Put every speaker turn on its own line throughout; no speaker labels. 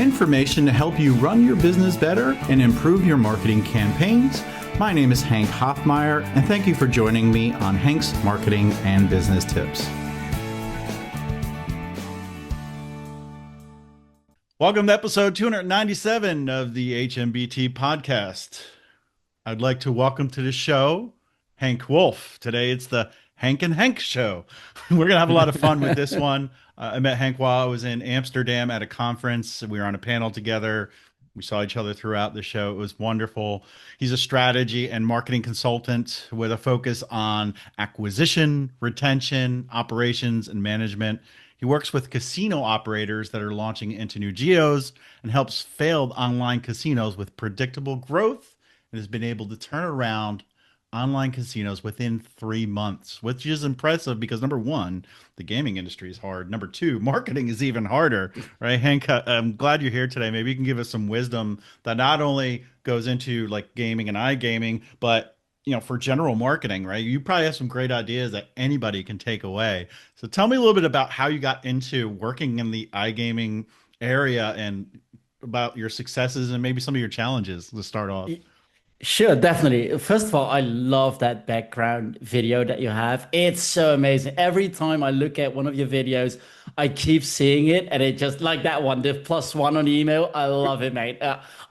information to help you run your business better and improve your marketing campaigns. My name is Henk Hoffmeyer, and thank you for joining me on Henk's Marketing and Business Tips. Welcome to episode 297 of the HMBT podcast. I'd like to welcome to the show Henk Wolf. Today it's the Henk and Henk show. We're going to have a lot of fun with this one. I met Henk while I was in Amsterdam at a conference. We were on a panel together. We saw each other throughout the show. It was wonderful. He's a strategy and marketing consultant with a focus on acquisition, retention, operations, and management. He works with casino operators that are launching into new geos and helps failed online casinos with predictable growth and has been able to turn around online casinos within 3 months, which is impressive because number one, the gaming industry is hard. Number two, marketing is even harder, right? Henk, I'm glad you're here today. Maybe you can give us some wisdom that not only goes into like gaming and iGaming, but for general marketing, right? You probably have some great ideas that anybody can take away. So tell me a little bit about how you got into working in the iGaming area and about your successes and maybe some of your challenges to start off.
Sure, definitely. First of all, I love that background video that you have. It's so amazing. Every time I look at one of your videos, I keep seeing it, and it just like that one, the +1 on the email. I love it, mate.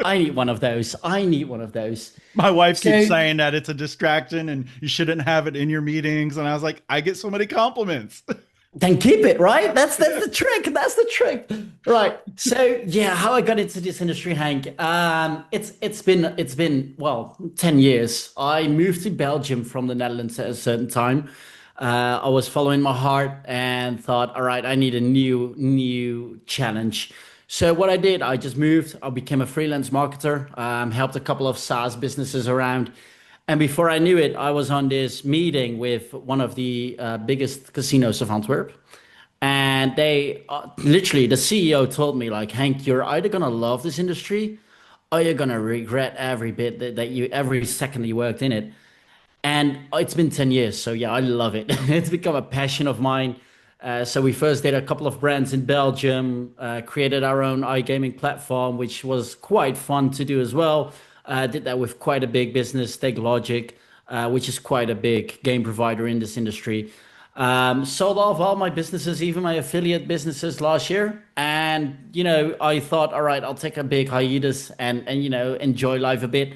I need one of those. I need one of those.
My wife keeps saying that it's a distraction and you shouldn't have it in your meetings. And I was like, I get so many compliments.
Then keep it, right? That's the trick. That's the trick. Right. So yeah, how I got into this industry, Henk. It's been 10 years. I moved to Belgium from the Netherlands at a certain time. I was following my heart and thought, all right, I need a new challenge. So what I did, I just moved. I became a freelance marketer, helped a couple of SaaS businesses around. And before I knew it, I was on this meeting with one of the biggest casinos of Antwerp. And they literally, the CEO told me, like, Henk, you're either going to love this industry or you're going to regret every bit every second that you worked in it. And it's been 10 years. So yeah, I love it. It's become a passion of mine. So we first did a couple of brands in Belgium, created our own iGaming platform, which was quite fun to do as well. Did that with quite a big business, TechLogic, which is quite a big game provider in this industry. Sold off all my businesses, even my affiliate businesses last year. And, I thought, all right, I'll take a big hiatus and enjoy life a bit.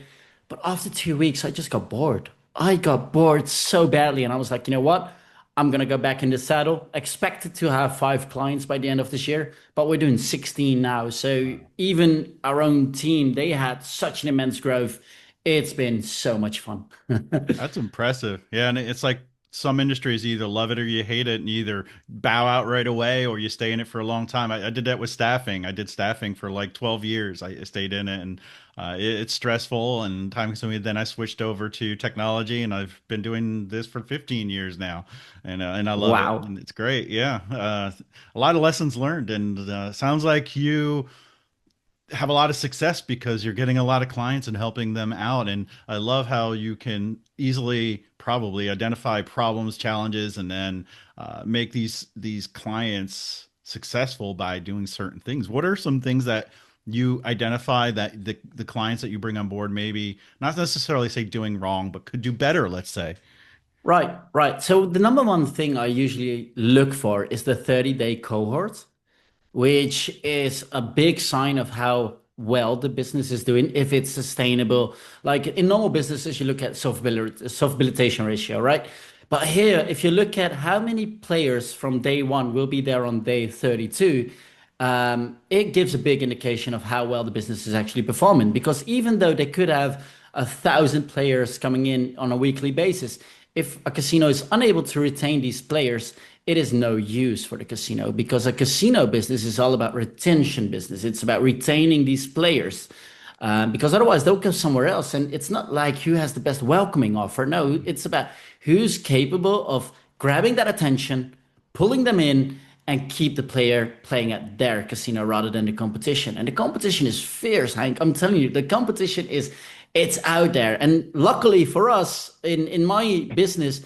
But after 2 weeks, I just got bored. I got bored so badly. And I was like, you know what? I'm going to go back in the saddle. Expected to have 5 clients by the end of this year, but we're doing 16 now. So even our own team, they had such an immense growth. It's been so much fun.
That's impressive. Yeah. And it's like some industries, you either love it or you hate it, and you either bow out right away or you stay in it for a long time. I did that with staffing. I did staffing for like 12 years. I stayed in it, and it's stressful and time consuming. Then I switched over to technology, and I've been doing this for 15 years now, and I love it. And it's great. Yeah. A lot of lessons learned, and sounds like you have a lot of success because you're getting a lot of clients and helping them out. And I love how you can easily probably identify problems, challenges, and then make these clients successful by doing certain things. What are some things that you identify that the clients that you bring on board, maybe not necessarily say doing wrong, but could do better, let's say?
Right. So the number one thing I usually look for is the 30-day cohort, which is a big sign of how well the business is doing, if it's sustainable. Like in normal businesses, you look at self-habilitation ratio, right? But here, if you look at how many players from day one will be there on day 32, it gives a big indication of how well the business is actually performing. Because even though they could have 1,000 players coming in on a weekly basis, if a casino is unable to retain these players, it is no use for the casino, because a casino business is all about retention business. It's about retaining these players, because otherwise they'll go somewhere else. And it's not like who has the best welcoming offer. No, it's about who's capable of grabbing that attention, pulling them in, and keep the player playing at their casino rather than the competition. And the competition is fierce, Henk. I'm telling you, the competition it's out there. And luckily for us, in my business,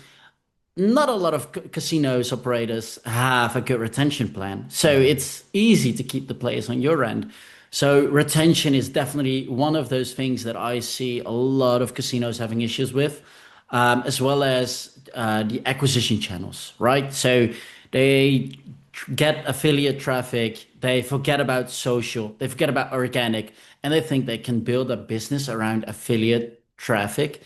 not a lot of casinos operators have a good retention plan. So it's easy to keep the players on your end. So retention is definitely one of those things that I see a lot of casinos having issues with, as well as the acquisition channels, right? So they get affiliate traffic, they forget about social, they forget about organic, and they think they can build a business around affiliate traffic.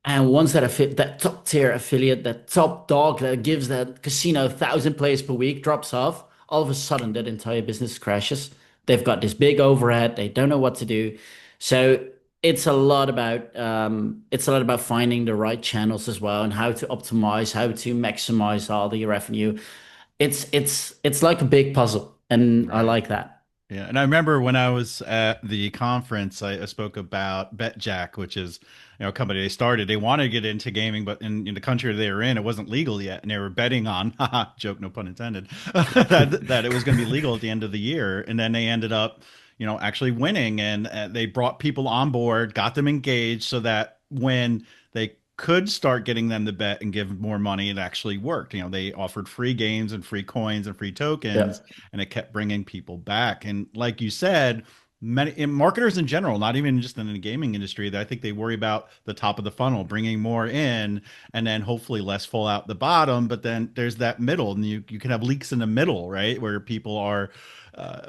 And once that top tier affiliate, that top dog that gives that casino 1,000 players per week drops off, all of a sudden that entire business crashes. They've got this big overhead, they don't know what to do. So it's a lot about finding the right channels as well and how to optimize, how to maximize all the revenue. It's like a big puzzle, and I
Right.
like that.
Yeah, and I remember when I was at the conference, I spoke about BetJack, which is, a company they started. They wanted to get into gaming, but in the country they were in, it wasn't legal yet, and they were betting on, haha, joke, no pun intended, that it was going to be legal at the end of the year, and then they ended up, actually winning, and they brought people on board, got them engaged, so that when they could start getting them to bet and give more money, it actually worked. They offered free games and free coins and free
Yeah.
tokens, and it kept bringing people back. And like you said, many marketers in general, not even just in the gaming industry, that I think they worry about the top of the funnel, bringing more in, and then hopefully less fall out the bottom. But then there's that middle, and you can have leaks in the middle, right, where people are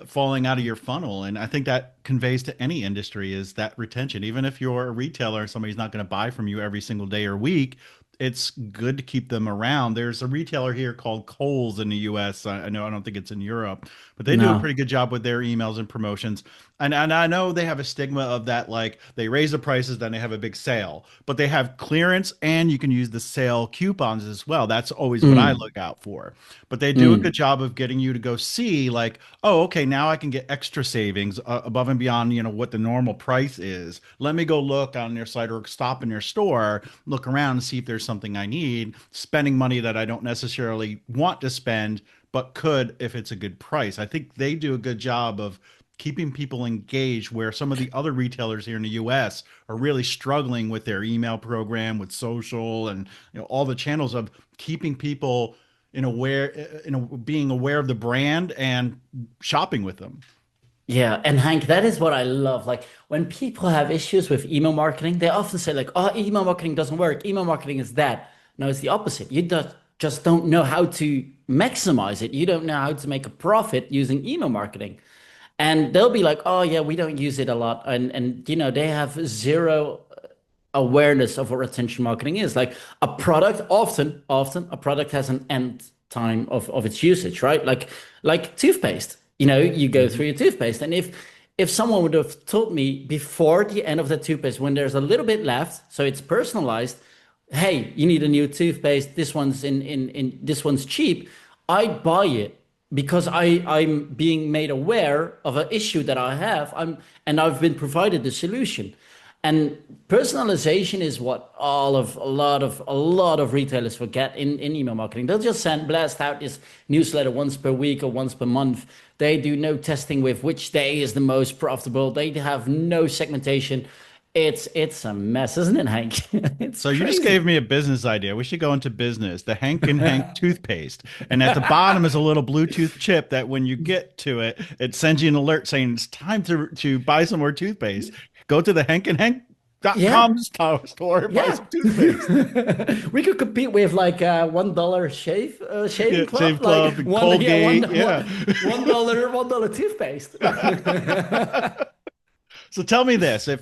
falling out of your funnel. And I think that conveys to any industry is that retention. Even if you're a retailer, somebody's not going to buy from you every single day or week, it's good to keep them around. There's a retailer here called Kohl's in the US. I know, I don't think it's in Europe, but they do a pretty
No.
good job with their emails and promotions. And I know they have a stigma of that, like they raise the prices, then they have a big sale, but they have clearance and you can use the sale coupons as well. That's always what I
Mm,
look out for. But they do a good
mm.
job of getting you to go see, like, oh, okay, now I can get extra savings above and beyond, what the normal price is. Let me go look on their site or stop in their store, look around and see if there's something I need, spending money that I don't necessarily want to spend, but could if it's a good price. I think they do a good job of keeping people engaged where some of the other retailers here in the US are really struggling with their email program, with social and all the channels of keeping people being aware of the brand and shopping with them.
Yeah, and Hank, that is what I love. Like when people have issues with email marketing, they often say like, "Oh, email marketing doesn't work. Email marketing is that." No, it's the opposite. Just don't know how to maximize it. You don't know how to make a profit using email marketing. And they'll be like, "Oh yeah, we don't use it a lot." And they have zero awareness of what retention marketing is. Like a product, often a product has an end time of its usage, right? Like toothpaste. You go
Mhm.
through your toothpaste, and if someone would have told me before the end of the toothpaste, when there's a little bit left, so it's personalized, hey, you need a new toothpaste. This one's in this one's cheap. I'd buy it because I'm being made aware of an issue that I have. And I've been provided the solution. And personalization is what a lot of retailers forget in email marketing. They'll just blast out this newsletter once per week or once per month. They do no testing with which day is the most profitable. They have no segmentation. It's a mess, isn't it, Hank? It's
So you just
crazy.
gave me a business idea. We should go into business. The Henk and Henk toothpaste. And at the bottom is a little Bluetooth chip that when you get to it, it sends you an alert saying it's time to buy some more toothpaste. Go to the Henk and
Yeah,
Henk.com store and buy
yeah.
some toothpaste.
We could compete with like $1 shaving
Yeah,
club,
Shave
like
Club and Colgate. Yeah.
$1 toothpaste.
So tell me this, if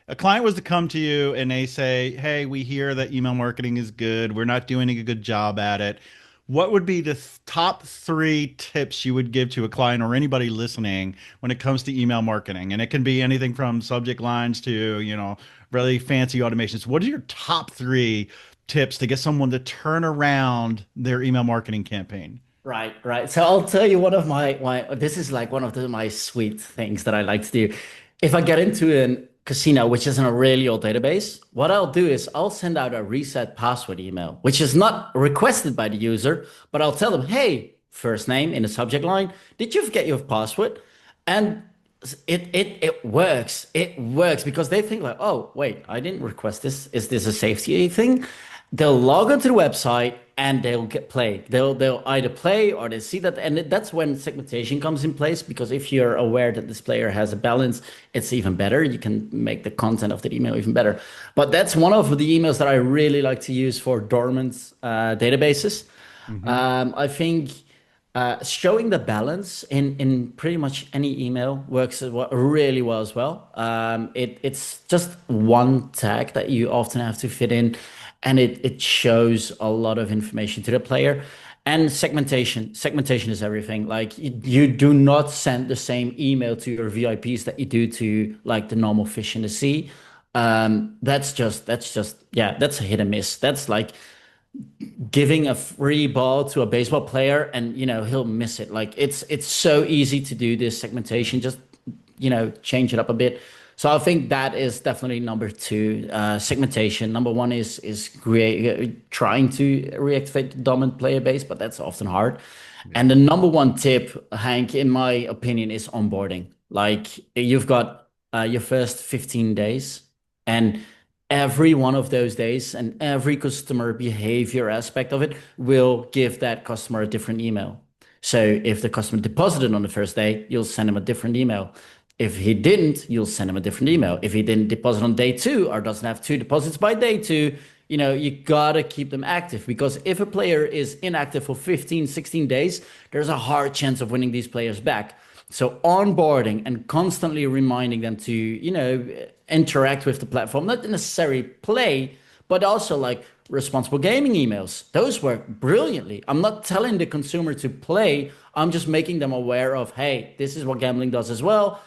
a client was to come to you and they say, "Hey, we hear that email marketing is good. We're not doing a good job at it." What would be the top three tips you would give to a client or anybody listening when it comes to email marketing? And it can be anything from subject lines to, really fancy automations. What are your top three tips to get someone to turn around their email marketing campaign?
Right, right. So I'll tell you one of this is like one of my sweet things that I like to do. If I get into a casino, which is in a really old database, what I'll do is I'll send out a reset password email, which is not requested by the user, but I'll tell them, hey, first name in the subject line, did you forget your password? And it works. It works because they think like, oh, wait, I didn't request this. Is this a safety thing? They'll log onto the website. and they'll get play. They'll either play or they see that, and that's when segmentation comes in place. Because if you're aware that this player has a balance, it's even better. You can make the content of the email even better. But that's one of the emails that I really like to use for dormant databases.
Hmm.
I think showing the balance in pretty much any email works really well as well. It's just one tag that you often have to fit in, and it shows a lot of information to the player. And segmentation is everything. Like you do not send the same email to your VIPs that you do to like the normal fish in the sea. That's just yeah, that's a hit and miss. That's like giving a free ball to a baseball player and he'll miss it. Like it's so easy to do this segmentation, just change it up a bit. So I think that is definitely number two. Segmentation. Number one is trying to reactivate the dominant player base, but that's often hard.
Yeah.
And the number one tip, Hank, in my opinion, is onboarding. Like you've got your first 15 days, and every one of those days and every customer behavior aspect of it will give that customer a different email. So if the customer deposited on the first day, you'll send him a different email. If he didn't, you'll send him a different email. If he didn't deposit on day two or doesn't have two deposits by day two, you gotta keep them active, because if a player is inactive for 15, 16 days, there's a hard chance of winning these players back. So onboarding and constantly reminding them to, interact with the platform, not necessarily play, but also like responsible gaming emails. Those work brilliantly. I'm not telling the consumer to play. I'm just making them aware of, hey, this is what gambling does as well.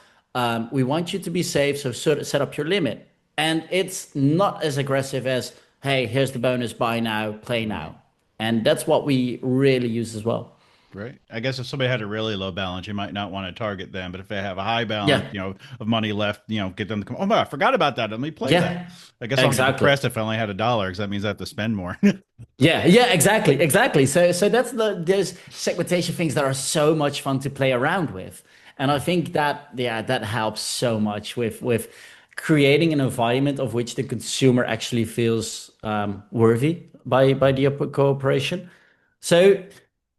We want you to be safe, so set up your limit. And it's not as aggressive as, hey, here's the bonus, buy now, play
Right.
now. And that's what we really use as well.
Right. I guess if somebody had a really low balance, you might not want to target them. But if they have a high balance,
Yeah.
of money left, get them to come. Oh my, I forgot about that. Let me play that.
Yeah.
I guess I'll get
Exactly.
depressed if I only had $1 because that means I have to spend more.
Yeah, yeah, exactly. So that's those segmentation things that are so much fun to play around with, and I think that yeah, that helps so much with creating an environment of which the consumer actually feels worthy by the cooperation. So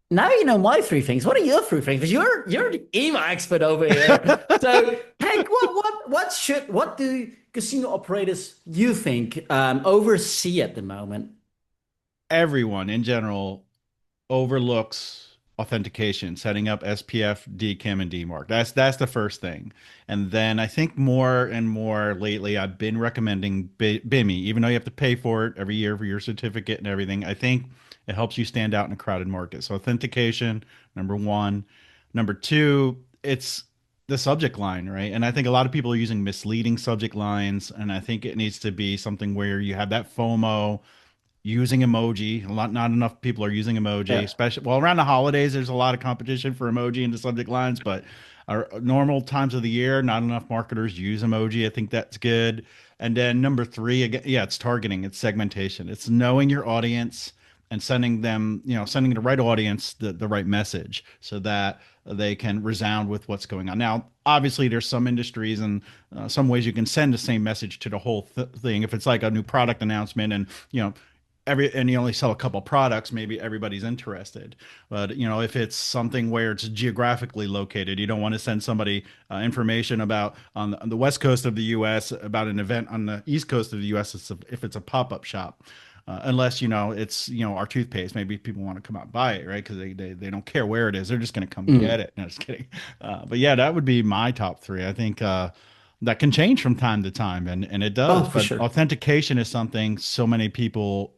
now you know my three things. What are your three things? Because you're the email expert over here. So Hank, what do casino operators you think oversee at the moment?
Everyone in general overlooks authentication, setting up SPF, DKIM, and DMARC. That's the first thing. And then I think more and more lately, I've been recommending BIMI, even though you have to pay for it every year for your certificate and everything. I think it helps you stand out in a crowded market. So authentication, number one. Number two, it's the subject line, right? And I think a lot of people are using misleading subject lines, and I think it needs to be something where you have that FOMO using emoji. Not enough people are using emoji,
Yeah.
especially well around the holidays. There's a lot of competition for emoji in the subject lines, but our normal times of the year, not enough marketers use emoji. I think that's good. And then number three, again, yeah, it's targeting, it's segmentation, it's knowing your audience and sending them, sending the right audience the right message so that they can resound with what's going on. Now, obviously, there's some industries and some ways you can send the same message to the whole thing. If it's like a new product announcement and and you only sell a couple products, maybe everybody's interested. But if it's something where it's geographically located, you don't want to send somebody information about on the west coast of the U.S. about an event on the east coast of the U.S. If it's a pop-up shop. Unless it's our toothpaste, maybe people want to come out and buy it, right? Because they don't care where it is, they're just going to come get
Mm.
it. No, just kidding. But yeah, that would be my top three. I think that can change from time to time, and it
Oh,
does.
for
But
sure.
authentication is something so many people,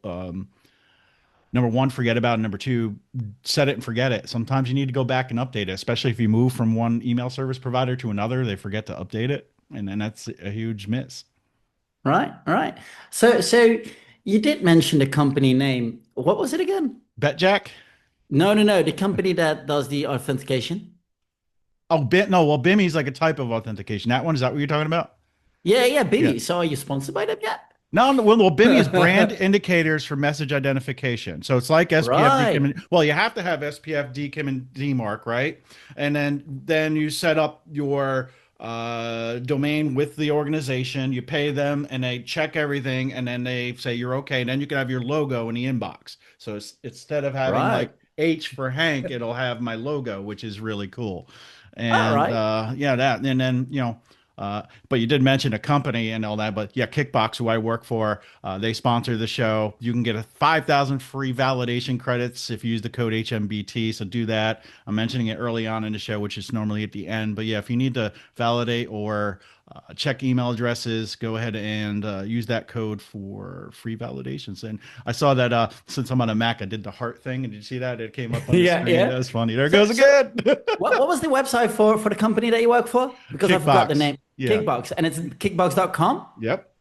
number one, forget about, and number two, set it and forget it. Sometimes you need to go back and update it, especially if you move from one email service provider to another. They forget to update it, and then that's a huge miss.
Right, right. So you did mention the company name. What was it again?
BetJack.
No, no, no. The company that does the authentication.
Oh, no. Well, BIMI is like a type of authentication. That one, is that what you're talking about?
Yeah, yeah,
Yeah.
Bimmy. So are you sponsored by them yet?
No, no, well, BIMI is brand indicators for message identification. So it's like SPF, DKIM,
Right.
well, you have to have SPF, DKIM, and DMARC, right? And then you set up your domain with the organization. You pay them and they check everything and then they say you're okay. And then you can have your logo in the inbox. So instead of having like
Right.
H for Hank, it'll have my logo, which is really cool.
All
And
right.
yeah, that. And then, but you did mention a company and all that. But yeah, Kickbox, who I work for, they sponsor the show. You can get a 5,000 free validation credits if you use the code HMBT. So do that. I'm mentioning it early on in the show, which is normally at the end. But yeah, if you need to validate or check email addresses, go ahead and use that code for free validations. And I saw that since I'm on a Mac, I did the heart thing. And did you see that? It came up on the
Yeah,
screen. That
yeah.
was funny. There it
So,
goes
so
again.
what was the website for the company that you work for? Because I forgot the
Kickbox.
name.
Yeah.
Kickbox, and it's kickbox.com,
Yep.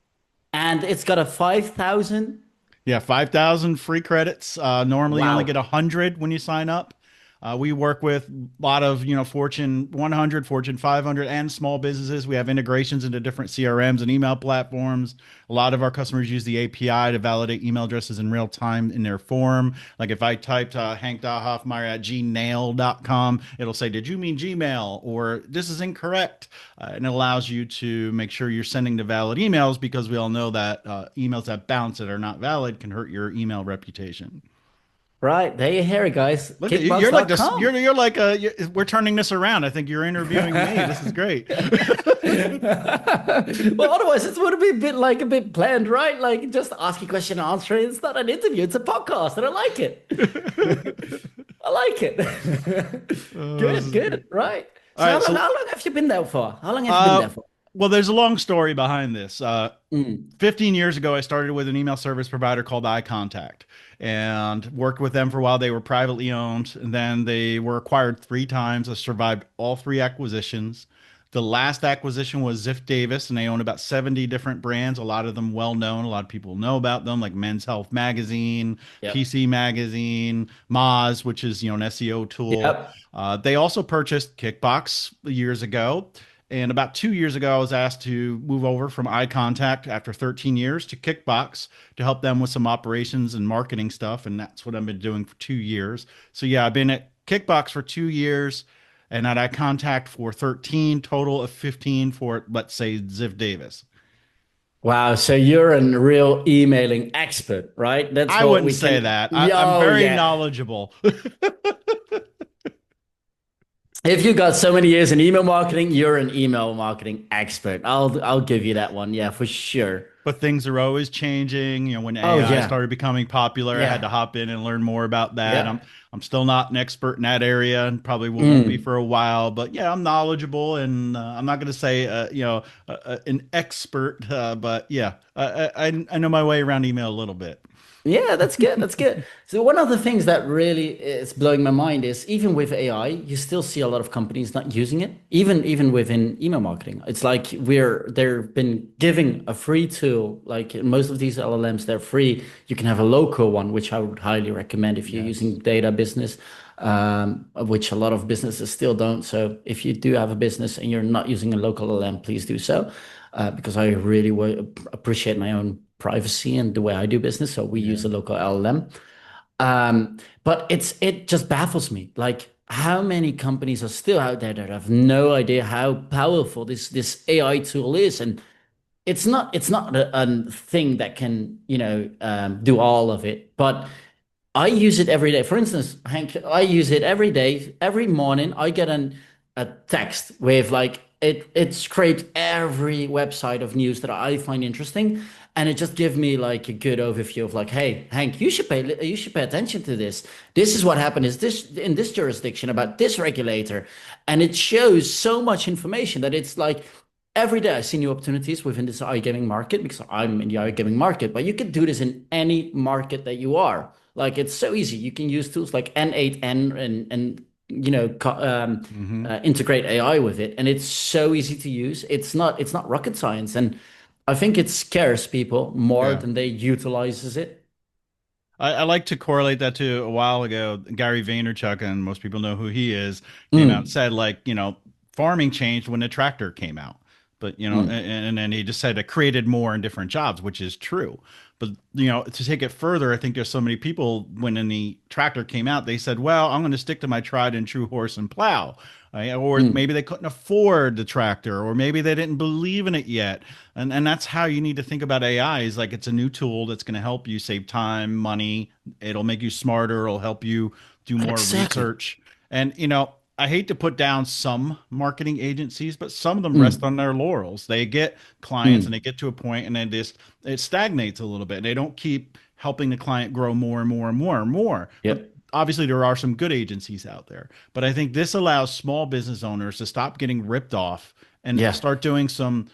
and it's got a 5,000.
Yeah, 5,000 free credits. Normally you only get
Wow.
100 when you sign up. We work with a lot of, Fortune 100, Fortune 500, and small businesses. We have integrations into different CRMs and email platforms. A lot of our customers use the API to validate email addresses in real time in their form. Like if I typed hank.hoffmeyer at gmail.com, it'll say, did you mean Gmail? Or this is incorrect. And it allows you to make sure you're sending the valid emails because we all know that emails that bounce that are not valid can hurt your email reputation.
Right. There you hear it, guys.
Look at you. You're like this.
Kickbox.com.
You're like we're turning this around. I think you're interviewing me. This is great.
Well, otherwise it would be a bit bland, right? Like just ask a question and answer it. It's not an interview, it's a podcast, and I like it. I like it.
Oh, this
Good,
is great.
good, right.
All
So
right.
how long have you been there for? How long have you been
Uh,
there for?
well, there's a long story behind this.
Mm.
15 years ago, I started with an email service provider called iContact and worked with them for a while. They were privately owned, and then they were acquired three times. I survived all three acquisitions. The last acquisition was Ziff Davis, and they own about 70 different brands, a lot of them well known. A lot of people know about them, like Men's Health Magazine,
Yep.
PC Magazine, Moz, which is an SEO tool.
Yep.
They also purchased Kickbox years ago. And about 2 years ago, I was asked to move over from eye contact after 13 years to Kickbox to help them with some operations and marketing stuff. And that's what I've been doing for 2 years. So, yeah, I've been at Kickbox for 2 years and at eye contact for 13, total of 15 for, let's say, Ziv Davis.
Wow, so you're a real emailing expert, right? That's
I
what
wouldn't
we
say
can.
that. I'm
Oh,
very
yeah.
knowledgeable.
If you got so many years in email marketing, you're an email marketing expert. I'll give you that one. Yeah, for sure.
But things are always changing. When
Oh
AI
yeah.
started becoming popular, I had to
Yeah.
hop in and learn more about that. I'm
Yeah.
I'm still not an expert in that area, and probably won't be
Mm.
for a while. But yeah, I'm knowledgeable, and I'm not going to say an expert, but yeah, I know my way around email a little bit.
Yeah, that's good. That's good. So one of the things that really is blowing my mind is even with AI, you still see a lot of companies not using it. Even within email marketing, it's like they've been giving a free tool. Like most of these LLMs, they're free. You can have a local one, which I would highly recommend if you're
Yes.
using data business, which a lot of businesses still don't. So if you do have a business and you're not using a local LLM, please do so, because I really appreciate my own privacy and the way I do business. So we use
Yeah.
a local LLM. But it just baffles me. Like how many companies are still out there that have no idea how powerful this AI tool is, and it's not a thing that can do all of it, but I use it every day. For instance, Hank, I use it every day. Every morning, I get a text with like it scrapes every website of news that I find interesting, and it just gives me like a good overview of like, hey, Hank, you should pay attention to this. This is what happened. Is this in this jurisdiction about this regulator, and it shows so much information that it's like. Every day I see new opportunities within this iGaming market because I'm in the iGaming market, but you can do this in any market that you are. Like it's so easy. You can use tools like N8N and
Hmm.
integrate AI with it, and it's so easy to use. It's not rocket science, and I think it scares people more
Yeah.
than they utilizes it.
I like to correlate that to a while ago. Gary Vaynerchuk, and most people know who he is, came out and
Mm,
said like, farming changed when the tractor came out. But
mm.
and then he just said it created more and different jobs, which is true. But to take it further, I think there's so many people when the tractor came out, they said, "Well, I'm going to stick to my tried and true horse and plow." or
Mm.
maybe they couldn't afford the tractor, or maybe they didn't believe in it yet. And that's how you need to think about AI is like it's a new tool that's going to help you save time, money. It'll make you smarter. It'll help you do more
Exactly.
research. And, I hate to put down some marketing agencies, but some of them rest
Mm.
on their laurels. They get clients and
Mm.
they get to a point and then it stagnates a little bit. They don't keep helping the client grow more and more and more and more. But
Yep.
obviously there are some good agencies out there. But I think this allows small business owners to stop getting ripped off and
Yeah.
start doing some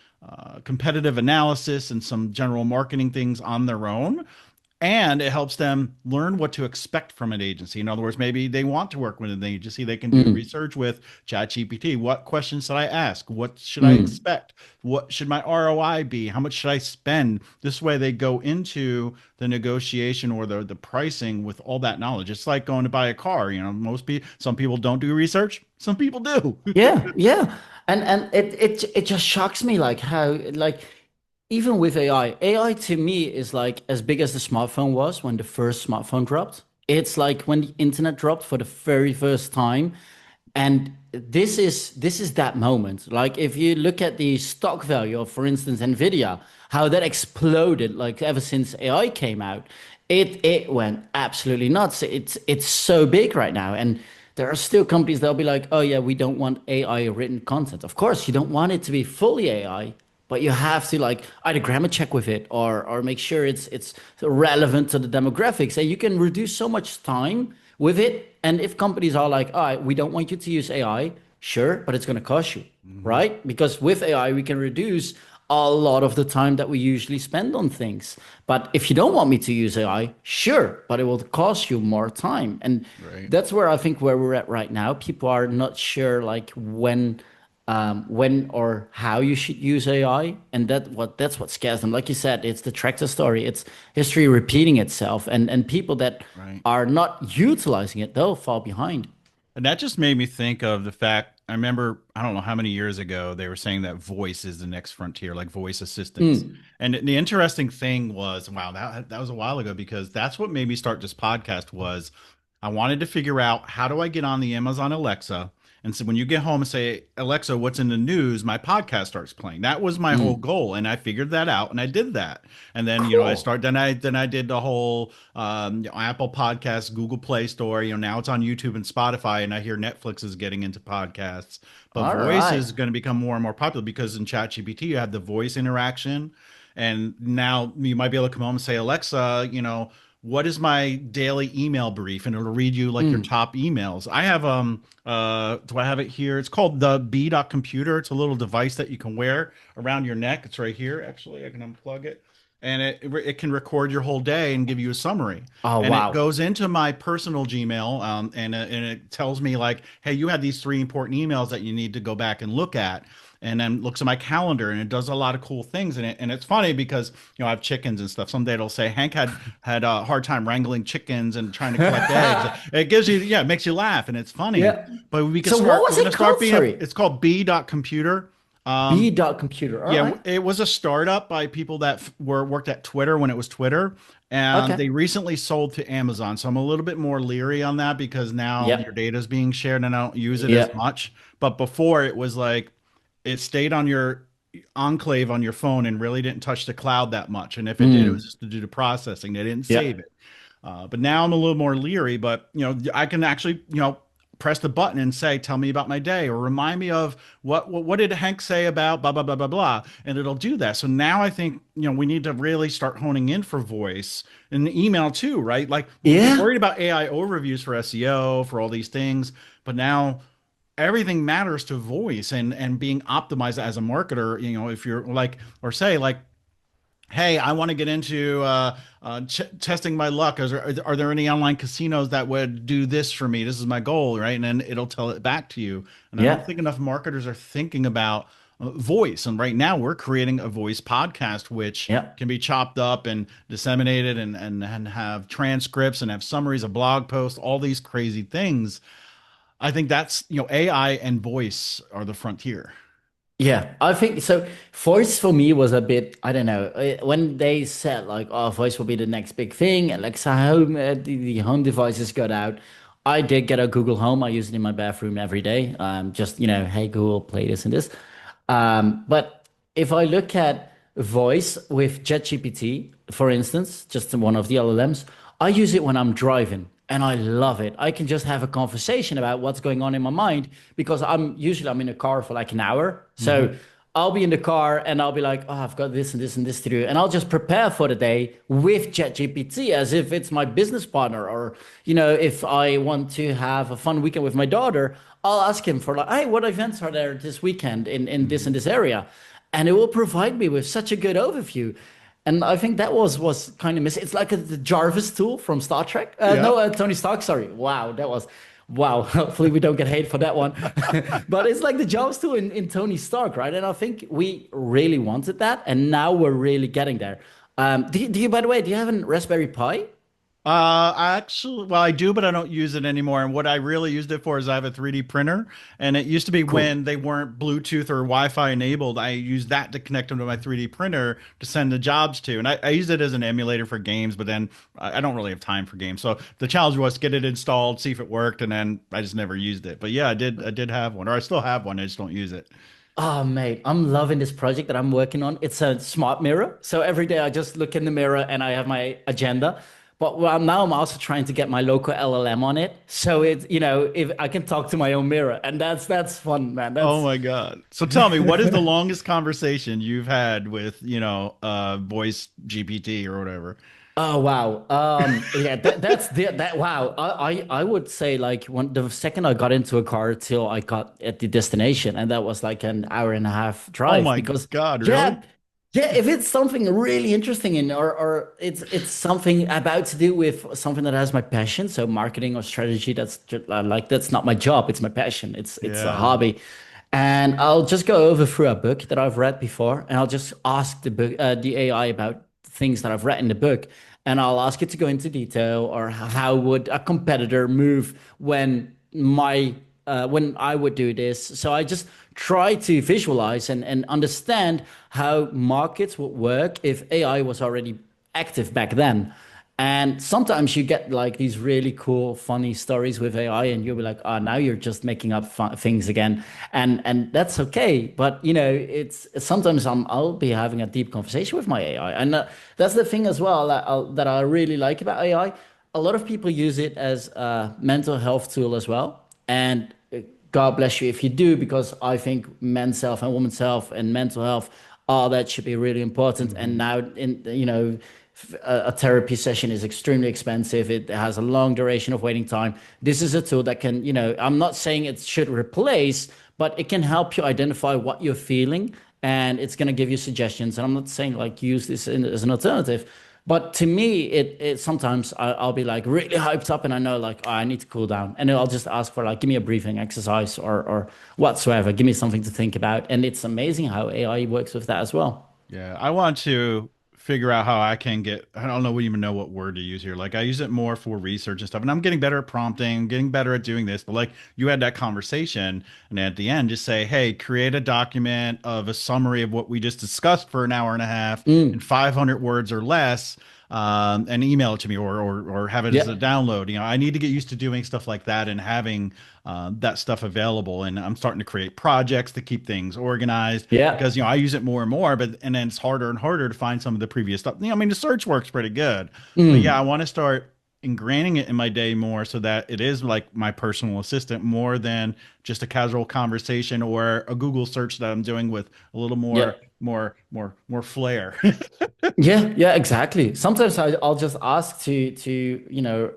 competitive analysis and some general marketing things on their own, and it helps them learn what to expect from an agency. In other words, maybe they want to work with an agency. They can do
Mm.
research with ChatGPT. What questions should I ask? What should I
Mm.
expect? What should my ROI be? How much should I spend? This way they go into the negotiation or the pricing with all that knowledge. It's like going to buy a car. Most people, some people don't do research. Some people do.
Yeah. Yeah. And it just shocks me like how like even with AI to me is like as big as the smartphone was when the first smartphone dropped. It's like when the internet dropped for the very first time. And this is that moment. Like if you look at the stock value of, for instance, Nvidia, how that exploded like ever since AI came out, it went absolutely nuts. It's so big right now, and there are still companies that'll be like, oh yeah, we don't want AI written content. Of course, you don't want it to be fully AI, but you have to like either grammar check with it or make sure it's relevant to the demographics, and you can reduce so much time with it. And if companies are like, all right, we don't want you to use AI, sure, but it's going to cost you,
Mhm.
right? Because with AI, we can reduce a lot of the time that we usually spend on things. But if you don't want me to use AI, sure, but it will cost you more time. And
Right.
that's where I think where we're at right now. People are not sure like when or how you should use AI, and that's what scares them. Like you said, it's the tractor story. It's history repeating itself, and people that
Right.
are not utilizing it, they'll fall behind.
And that just made me think of the fact I remember, I don't know how many years ago, they were saying that voice is the next frontier, like voice assistants.
Mm.
And the interesting thing was, wow, that was a while ago because that's what made me start this podcast was I wanted to figure out how do I get on the Amazon Alexa. And so when you get home and say, Alexa, what's in the news? My podcast starts playing. That was my whole
Mm.
goal. And I figured that out and I did that. And then,
Cool.
then I did the whole Apple Podcasts, Google Play Store. Now it's on YouTube and Spotify, and I hear Netflix is getting into podcasts. But
All
voice
right.
is going to become more and more popular because in ChatGPT you have the voice interaction, and now you might be able to come home and say, Alexa, what is my daily email brief, and it'll read you like your
Mm.
top emails. I have do I have it here? It's called the B dot computer. It's a little device that you can wear around your neck. It's right here. Actually, I can unplug it, and it can record your whole day and give you a summary.
Oh
And it
wow.
goes into my personal Gmail, and it tells me like, hey, you had these three important emails that you need to go back and look at. And then looks at my calendar, and it does a lot of cool things in it. And it's funny because I have chickens and stuff. Someday it'll say Hank had a hard time wrangling chickens and trying to collect eggs. It gives you, yeah, it makes you laugh, and it's funny.
Yeah.
But
So what
we're
was
gonna
it
start
called?
being
Sorry.
it's called B dot computer.
B dot computer. All
Yeah,
right.
it was a startup by people that were worked at Twitter when it was Twitter, and
Okay.
they recently sold to Amazon. So I'm a little bit more leery on that because now your
Yep.
data is being shared and I don't use it as
Yep.
much. But before it was like it stayed on your enclave on your phone and really didn't touch the cloud that much. And if it did, it was
Mm.
just to do the processing. They didn't save
Yep.
it. But now I'm a little more leery, but I can actually, press the button and say, tell me about my day or remind me of what did Henk say about blah, blah, blah, blah, blah. And it'll do that. So now I think, we need to really start honing in for voice and the email too, right? Like we're
Yeah.
worried about AI overviews for SEO, for all these things, but now everything matters to voice and being optimized as a marketer, if you're like, or say like, hey, I want to get into testing my luck. Are there any online casinos that would do this for me? This is my goal, right? And then it'll tell it back to you. And I don't
Yeah.
think enough marketers are thinking about voice. And right now, we're creating a voice podcast, which
Yeah.
can be chopped up and disseminated and have transcripts and have summaries of blog posts, all these crazy things. I think that's, AI and voice are the frontier.
Yeah, I think so. Voice for me was a bit, I don't know, when they said like, oh, voice will be the next big thing, Alexa home, the home devices got out. I did get a Google Home. I use it in my bathroom every day. Just, hey Google, play this and this. But if I look at voice with ChatGPT, for instance, just one of the LLMs, I use it when I'm driving and I love it. I can just have a conversation about what's going on in my mind because I'm in a car for like an hour. So
Hmm.
I'll be in the car and I'll be like, oh, I've got this and this and this to do. And I'll just prepare for the day with ChatGPT as if it's my business partner. Or, if I want to have a fun weekend with my daughter, I'll ask him for like, hey, what events are there this weekend in this
Hmm.
and this area? And it will provide me with such a good overview. And I think that was kind of missing. It's like the Jarvis tool from Star Trek.
Yeah.
No, Tony Stark. Sorry. Wow, that was wow. Hopefully we don't get hate for that one. But it's like the Jarvis tool in Tony Stark, right? And I think we really wanted that, and now we're really getting there. Do you, by the way, do you have a Raspberry Pi?
I actually, well, I do, but I don't use it anymore. And what I really used it for is I have a 3D printer, and it used to be
Cool.
when they weren't Bluetooth or Wi-Fi enabled. I used that to connect them to my 3D printer to send the jobs to, and I use it as an emulator for games. But then I don't really have time for games, so the challenge was get it installed, see if it worked, and then I just never used it. But yeah, I did have one, or I still have one. I just don't use it.
Oh, mate, I'm loving this project that I'm working on. It's a smart mirror. So every day I just look in the mirror and I have my agenda. But now I'm also trying to get my local LLM on it. So it's, if I can talk to my own mirror, and that's fun, man.
Oh
That's
my God. So tell me, what is the longest conversation you've had with, voice GPT or whatever?
Oh wow. Yeah, that wow. I would say like when the second I got into a car till I got at the destination, and that was like an hour and a half
Oh
drive
my
because
God, really?
yeah, yeah, if it's something really interesting in or it's something about to do with something that has my passion, so marketing or strategy, that's just, like that's not my job, it's my passion. It's a
Yeah.
hobby. And I'll just go over through a book that I've read before, and I'll just ask the AI about things that I've read in the book, and I'll ask it to go into detail or how would a competitor move when I would do this. So I just try to visualize and understand how markets would work if AI was already active back then. And sometimes you get like these really cool, funny stories with AI, and you'll be like, "Oh, now you're just making up things again," and that's okay. But it's sometimes I'll be having a deep conversation with my AI, and that's the thing as well that I really like about AI. A lot of people use it as a mental health tool as well, and God bless you if you do, because I think men's health and women's health and mental health, all that should be really important. And
Hmm.
now, a therapy session is extremely expensive. It has a long duration of waiting time. This is a tool that can, I'm not saying it should replace, but it can help you identify what you're feeling, and it's going to give you suggestions. And I'm not saying like use this as an alternative. But to me, it sometimes I'll be like really hyped up, and I know like, oh, I need to cool down, and then I'll just ask for like, give me a breathing exercise or whatsoever, give me something to think about, and it's amazing how AI works with that as well.
Yeah, I want to figure out how I can get, I don't know, even know what word to use here. Like I use it more for research and stuff, and I'm getting better at prompting, getting better at doing this. But like you had that conversation, and at the end, just say, hey, create a document of a summary of what we just discussed for an hour and a half in
Mm,
500 words or less. And email it to me or have it as a
yeah,
download. I need to get used to doing stuff like that and having that stuff available. And I'm starting to create projects to keep things organized
yeah.
because I use it more and more, but and then it's harder and harder to find some of the previous stuff. I mean, the search works pretty good, but yeah, I
Mm.
want to start ingraining it in my day more so that it is like my personal assistant more than just a casual conversation or a Google search that I'm doing with a little
Yeah.
more flair.
Yeah, yeah, exactly. Sometimes I'll just ask to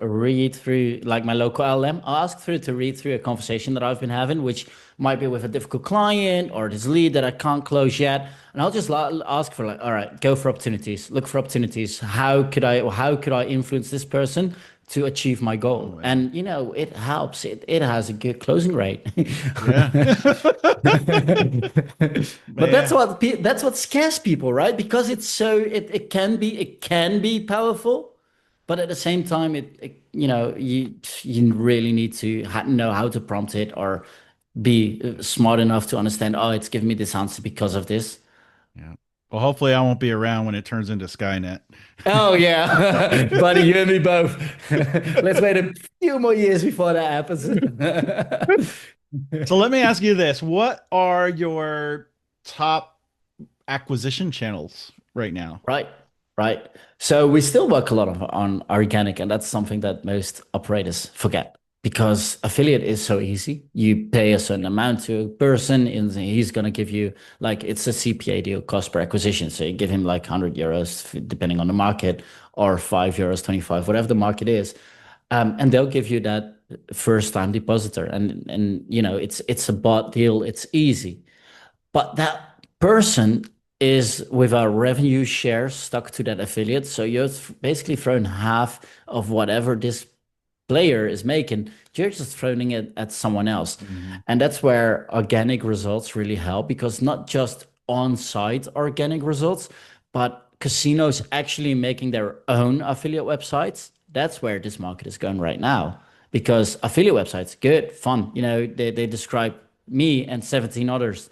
read through like my local LM. I'll ask through to read through a conversation that I've been having, which might be with a difficult client or this lead that I can't close yet. And I'll just ask for like, all right, go for opportunities, look for opportunities. How could I influence this person to achieve my goal?
Oh yeah.
And it helps. It has a good closing rate.
Yeah.
But
Man.
that's what scares people, right? Because it's so it can be powerful, but at the same time, you really need to know how to prompt it or be smart enough to understand. Oh, it's giving me this answer because of this.
Yeah. Well, hopefully I won't be around when it turns into Skynet.
Oh yeah, buddy, you and me both. Let's wait a few more years before that happens.
So let me ask you this. What are your top acquisition channels right now?
Right, right. So we still work a lot on organic, and that's something that most operators forget because affiliate is so easy. You pay a certain amount to a person, and he's going to give you like it's a CPA deal, cost per acquisition. So you give him like 100 euros, depending on the market, or 5 euros, 25, whatever the market is. And they'll give you that first time depositor. And you know, it's a bought deal, it's easy. But that person is with a revenue share stuck to that affiliate. So you're basically throwing half of whatever this player is making, you're just throwing it at someone else.
Mhm.
And that's where organic results really help because not just on-site organic results, but casinos actually making their own affiliate websites. That's where this market is going right now. Because affiliate websites, good, fun. You know, they describe me and 17 others.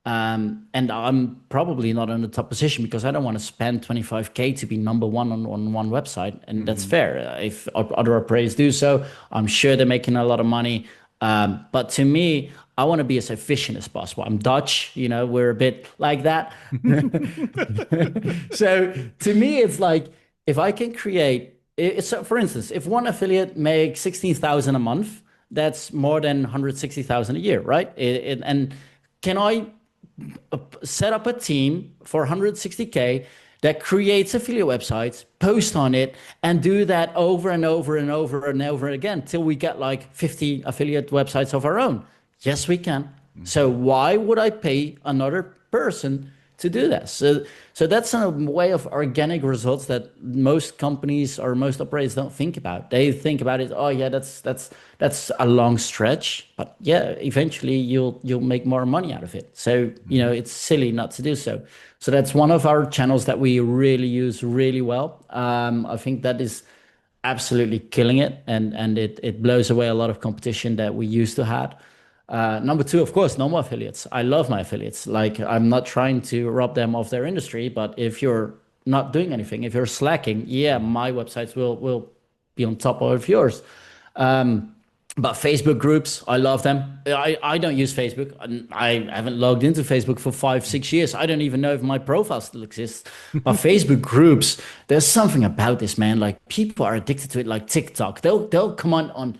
And I'm probably not in the top position because I don't want to spend 25K to be number one on one website. And that's
Mhm.
fair. If other operators do so, I'm sure they're making a lot of money. But to me, I want to be as efficient as possible. I'm Dutch, you know, we're a bit like that. So to me, it's like if I can create, so for instance, if one affiliate makes 16,000 a month, that's more than 160,000 a year, right? And can I set up a team for 160K that creates affiliate websites, post on it, and do that over and over and over and over again till we get like 50 affiliate websites of our own. Yes, we can. So
Mhm.
why would I pay another person to do that? So that's a way of organic results that most companies or most operators don't think about. They think about it, oh yeah, that's a long stretch, but yeah, eventually you'll make more money out of it. So, you know,
Mhm.
it's silly not to do so. So that's one of our channels that we really use really well. I think that is absolutely killing it, and it blows away a lot of competition that we used to have. Number two, of course, no more affiliates. I love my affiliates. Like I'm not trying to rob them of their industry, but if you're not doing anything, if you're slacking, yeah, my websites will be on top of yours. But Facebook groups, I love them. I don't use Facebook. I haven't logged into Facebook for 5, 6 years. I don't even know if my profile still exists. But Facebook groups, there's something about this, man. Like people are addicted to it, like TikTok. They'll come on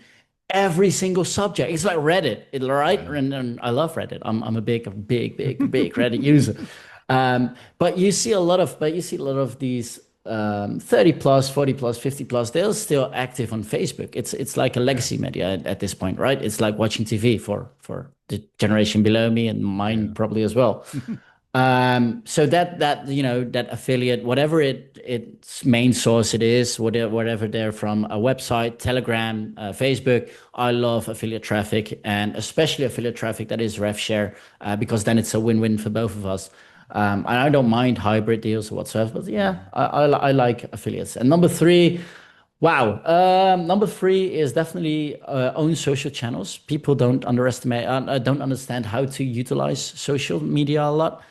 every single subject. It's like Reddit, right?
Yeah.
And I love Reddit. I'm a big Reddit user. But you see a lot of these 30 plus, 40 plus, 50 plus, they're still active on Facebook. It's like a
Yeah.
legacy media at this point, right? It's like watching TV for the generation below me and mine
Yeah.
probably as well. So that you know that affiliate, whatever its main source it is, whatever they're from, a website, Telegram, Facebook. I love affiliate traffic and especially affiliate traffic that is rev share because then it's a win-win for both of us. And I don't mind hybrid deals whatsoever, but yeah,
Mhm.
I like affiliates. And number three, wow. Number three is definitely own social channels. People don't understand how to utilize social media a lot.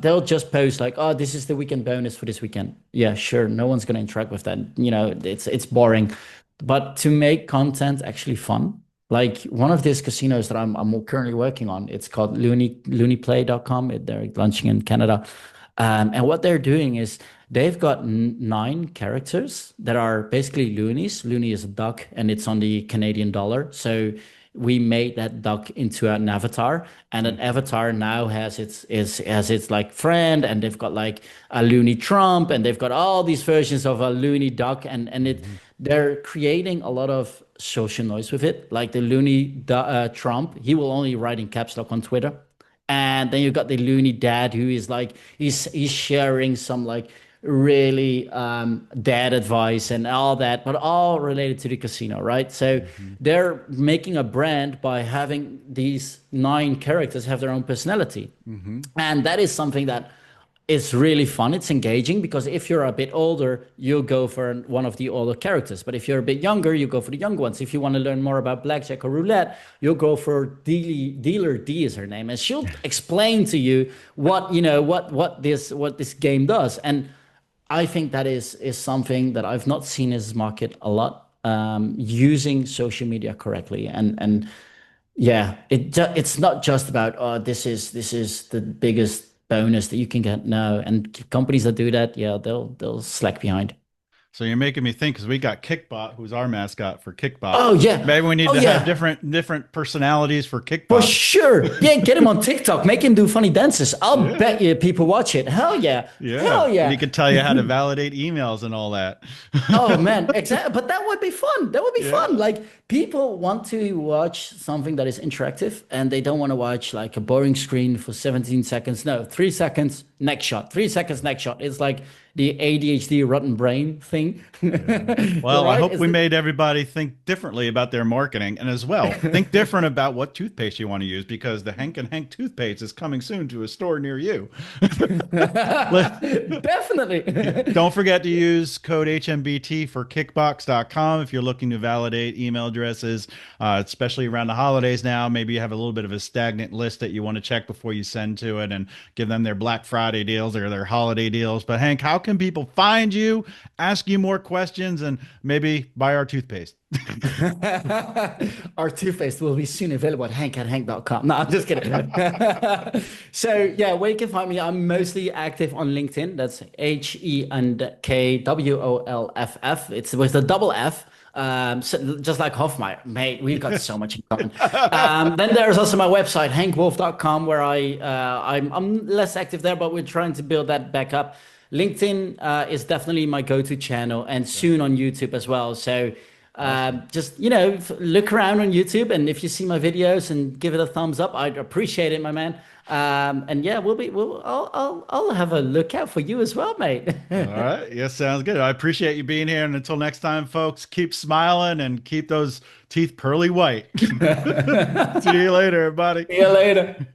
They'll just post like, "Oh, this is the weekend bonus for this weekend." Yeah, sure. No one's gonna interact with that. You know, it's boring. But to make content actually fun, like one of these casinos that I'm currently working on, it's called looneyplay.com. They're launching in Canada. And what they're doing is they've got 9 characters that are basically loonies. Looney is a duck and it's on the Canadian dollar. So we made that duck into an avatar, and an
Mhm.
avatar now has its like friend, and they've got like a loony Trump, and they've got all these versions of a loony duck, and
Mhm.
they're creating a lot of social noise with it. Like the loony Trump, he will only write in caps lock on Twitter. And then you've got the loony dad who is like he's sharing some like really dad advice and all that, but all related to the casino, right? So
Mhm.
they're making a brand by having these 9 characters have their own personality.
Mhm.
And that is something that It's really fun. It's engaging because if you're a bit older, you'll go for one of the older characters. But if you're a bit younger, you go for the young ones. If you want to learn more about blackjack or roulette, you'll go for Dealer D is her name, and she'll explain to you what what this game does. And I think that is something that I've not seen in this market a lot. Using social media correctly, and yeah, it's not just about, oh, this is the biggest bonus that you can get. No, and companies that do that, yeah, they'll slack behind.
So you're making me think because we got Kickbot, who's our mascot for Kickbot.
Oh yeah,
Maybe we need
oh
to have
yeah,
different personalities for
for
Kickbot.
sure. Yeah, get him on TikTok, make him do funny dances. I'll
Yeah.
bet you people watch it. Hell yeah,
Yeah.
hell
And he
yeah.
could tell you how to validate emails and all that.
Oh man, exactly. But that would be fun. That would be fun.
Yeah.
Like people want to watch something that is interactive and they don't want to watch like a boring screen for 17 seconds. No, 3 seconds, next shot. 3 seconds, next shot. It's like the ADHD rotten brain thing.
Yeah. Well, I
Right?
hope we made everybody think differently about their marketing and as well think different about what toothpaste you want to use because the Henk and Henk toothpaste is coming soon to a store near you.
Definitely.
Don't forget to use code HMBT for kickbox.com if you're looking to validate email addresses, especially around the holidays now. Maybe you have a little bit of a stagnant list that you want to check before you send to it and give them their Black Friday deals or their holiday deals. But Hank, how can people find you, ask you more questions, and maybe buy our toothpaste?
Our toothpaste will be soon available at hank@hank.com. No, I'm just kidding. So yeah, where you can find me, I'm mostly active on LinkedIn. That's HENKWOLFF. It's with a double F. So just like Hofmeyer, mate, we've got so much in common. Then there's also my website, hankwolf.com, where I'm less active there, but we're trying to build that back up. LinkedIn is definitely my go-to channel, and soon on YouTube as well. So
Awesome.
just look around on YouTube, and if you see my videos and give it a thumbs up, I'd appreciate it, my man. And yeah, I'll have a look out for you as well, mate.
All right. Yeah, sounds good. I appreciate you being here. And until next time, folks, keep smiling and keep those teeth pearly white. See you later, everybody.
See you later.